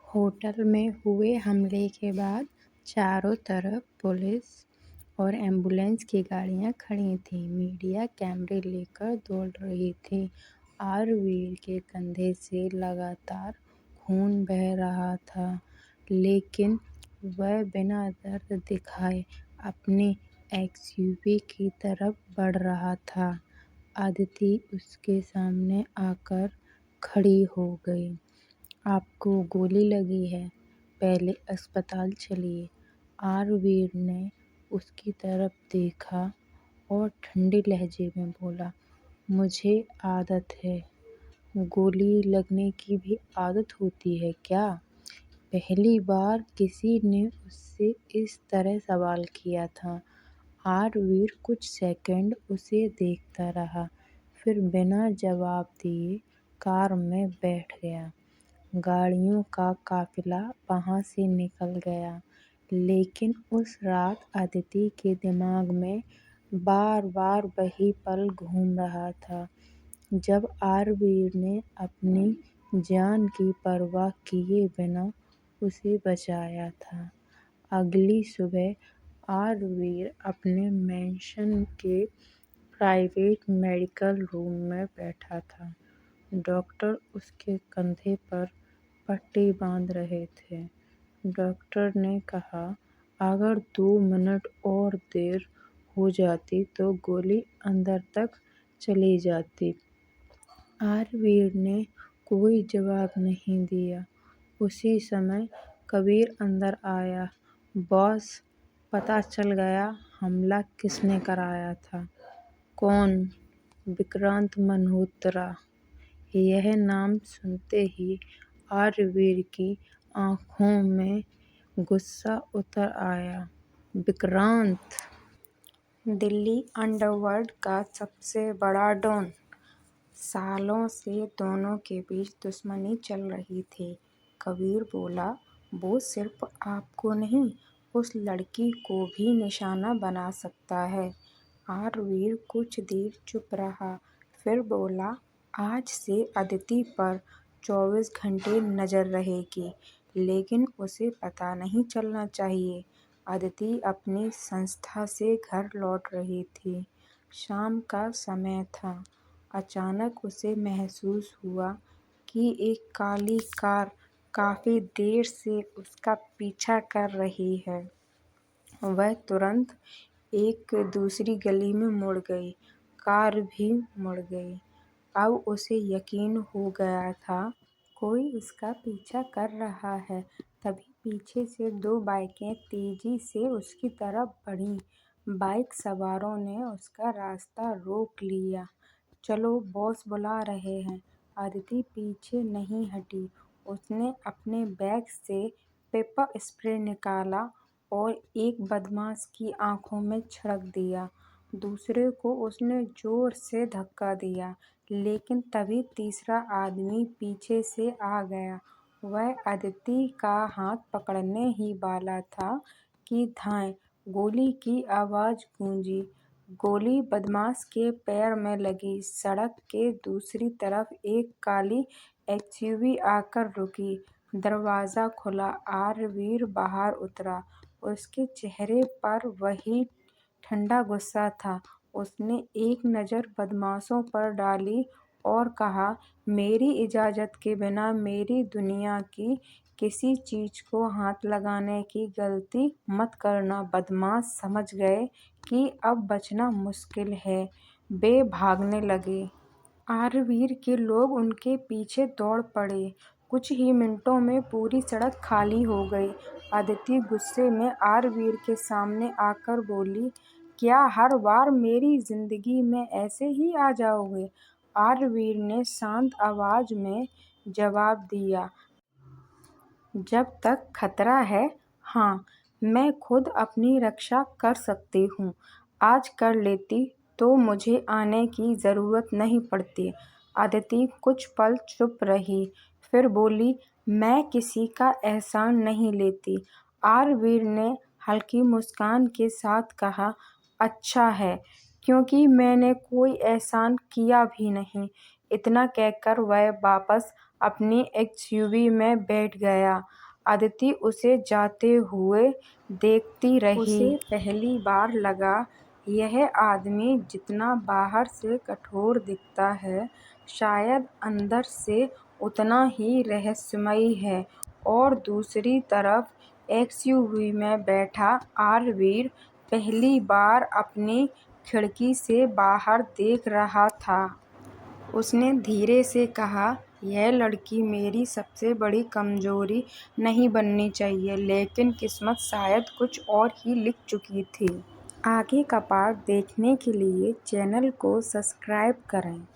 Hotel में हुए हमले के बाद चारों तरफ पुलिस और एम्बुलेंस की गाड़ियां खड़ी थीं। मीडिया कैमरे लेकर दौड़ रही थी। आरवीर के कंधे से लगातार खून बह रहा था, लेकिन वह बिना दर्द दिखाए अपनी एक्सयूवी की तरफ बढ़ रहा था। अदिति उसके सामने आकर खड़ी हो गई। आपको गोली लगी है, पहले अस्पताल चलिए। आरवीर ने उसकी तरफ देखा और ठंडे लहजे में बोला, मुझे आदत है। गोली लगने की भी आदत होती है क्या? पहली बार किसी ने उससे इस तरह सवाल किया था। आरवीर कुछ सेकंड उसे देखता रहा, फिर बिना जवाब दिए कार में बैठ गया। गाड़ियों का काफिला वहाँ से निकल गया, लेकिन उस रात अदिति के दिमाग में बार बार वही पल घूम रहा था जब आरवीर ने अपनी जान की परवाह किए बिना उसे बचाया था। अगली सुबह आरवीर अपने मैंशन के प्राइवेट मेडिकल रूम में बैठा था। डॉक्टर उसके कंधे पर पट्टी बांध रहे थे। डॉक्टर ने कहा, अगर 2 मिनट और देर हो जाती तो गोली अंदर तक चली जाती। आरवीर ने कोई जवाब नहीं दिया। उसी समय कबीर अंदर आया। बॉस, पता चल गया हमला किसने कराया था। कौन? विक्रांत मल्होत्रा। यह नाम सुनते ही आरवीर की आंखों में गुस्सा उतर आया। विक्रांत, दिल्ली अंडरवर्ल्ड का सबसे बड़ा डॉन। सालों से दोनों के बीच दुश्मनी चल रही थी। कबीर बोला, वो सिर्फ आपको नहीं, उस लड़की को भी निशाना बना सकता है। आरवीर कुछ देर चुप रहा, फिर बोला, आज से अदिति पर 24 घंटे नजर रहेगी, लेकिन उसे पता नहीं चलना चाहिए। अदिति अपनी संस्था से घर लौट रही थी। शाम का समय था। अचानक उसे महसूस हुआ कि एक काली कार काफी देर से उसका पीछा कर रही है। वह तुरंत एक दूसरी गली में मुड़ गई। कार भी मुड़ गई। अब उसे यकीन हो गया था कोई उसका पीछा कर रहा है। तभी पीछे से 2 बाइकें तेजी से उसकी तरफ बढ़ीं। बाइक सवारों ने उसका रास्ता रोक लिया। चलो, बॉस बुला रहे हैं। अदिति पीछे नहीं हटी। उसने अपने बैग से पेपर स्प्रे निकाला और एक बदमाश की आंखों में छिड़क दिया। दूसरे को उसने जोर से धक्का दिया, लेकिन तभी तीसरा आदमी पीछे से आ गया। वह अदिति का हाथ पकड़ने ही वाला था कि धाएं गोली की आवाज गूंजी। गोली बदमाश के पैर में लगी। सड़क के दूसरी तरफ एक काली एक्सयूवी आकर रुकी। दरवाजा खुला। आरवीर बाहर उतरा। उसके चेहरे पर वही ठंडा गुस्सा था। उसने एक नज़र बदमाशों पर डाली और कहा, मेरी इजाज़त के बिना मेरी दुनिया की किसी चीज़ को हाथ लगाने की गलती मत करना। बदमाश समझ गए कि अब बचना मुश्किल है। वे भागने लगे। आरवीर के लोग उनके पीछे दौड़ पड़े। कुछ ही मिनटों में पूरी सड़क खाली हो गई। अदिति गुस्से में आरवीर के सामने आकर बोली, क्या हर बार मेरी जिंदगी में ऐसे ही आ जाओगे? आरवीर ने शांत आवाज में जवाब दिया, जब तक खतरा है, हाँ, मैं खुद अपनी रक्षा कर सकती हूँ। आज कर लेती तो मुझे आने की ज़रूरत नहीं पड़ती। अदिति कुछ पल चुप रही, फिर बोली, मैं किसी का एहसान नहीं लेती। आरवीर ने हल्की मुस्कान के साथ कहा, अच्छा है, क्योंकि मैंने कोई एहसान किया भी नहीं। इतना कहकर वह वापस अपनी एक्सयूवी में बैठ गया। अदिति उसे जाते हुए देखती रही। उसे पहली बार लगा, यह आदमी जितना बाहर से कठोर दिखता है, शायद अंदर से उतना ही रहस्यमयी है। और दूसरी तरफ एक्सयूवी में बैठा आरवीर पहली बार अपनी खिड़की से बाहर देख रहा था। उसने धीरे से कहा, यह लड़की मेरी सबसे बड़ी कमजोरी नहीं बननी चाहिए, लेकिन किस्मत शायद कुछ और ही लिख चुकी थी। आगे का पार्ट देखने के लिए चैनल को सब्सक्राइब करें।